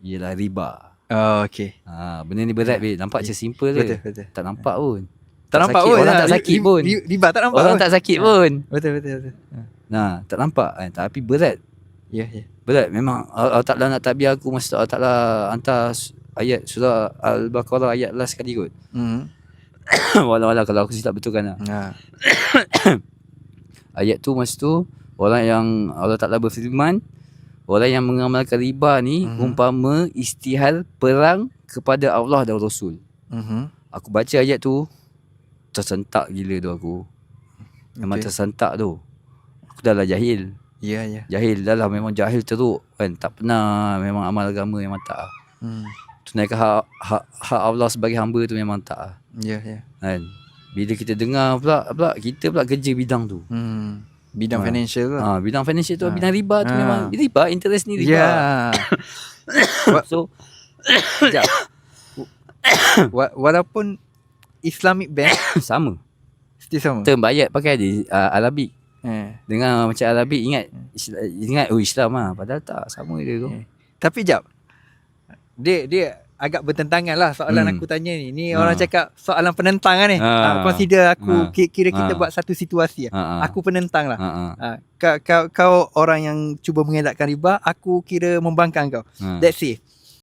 ialah riba. Oh, okay. Benda ni berat weh. Nampak macam simple je. Betul. Tak nampak pun. Tak nampak sakit. pun. Orang tak sakit pun. Riba tak nampak Orang pun. tak sakit pun. Betul. Nah, tak nampak kan. Tapi berat. Ya. Berat. Memang Allah Ta'ala nak tabiah aku. Masa Allah Ta'ala hantar ayat surah Al-Baqarah ayat last sekali kot. Walau kalau aku silap betulkan lah. Ayat tu masa tu, orang yang Allah Ta'ala berfirman, orang yang mengamalkan riba ni umpama istihal perang kepada Allah dan Rasul. Aku baca ayat tu, tersentak gila tu aku. Memang tersentak tu. Aku dah lah jahil. Ya. Jahil dah lah, memang jahil teruk kan. Tak pernah memang amal agama, memang tak. Tunaikan hak Allah sebagai hamba tu memang tak. Ya. Kan. Bila kita dengar pula kita pula kerja bidang tu. Bidang financial tu. Bidang financial tu, bidang riba tu memang riba, interest ni riba. Ya. So Sekejap. Walaupun Islamic bank sama. still sama. Term bayat pakai Arabic. Dengar macam Arabic ingat Islam lah. Padahal tak, sama dia tu. Tapi jap. Dia agak bertentangan lah soalan aku tanya ni. Ni orang cakap soalan penentang lah ni. Consider aku kira kita buat satu situasi lah. Aku penentang lah. Kau orang yang cuba mengelakkan riba, aku kira membangkang kau. Let's say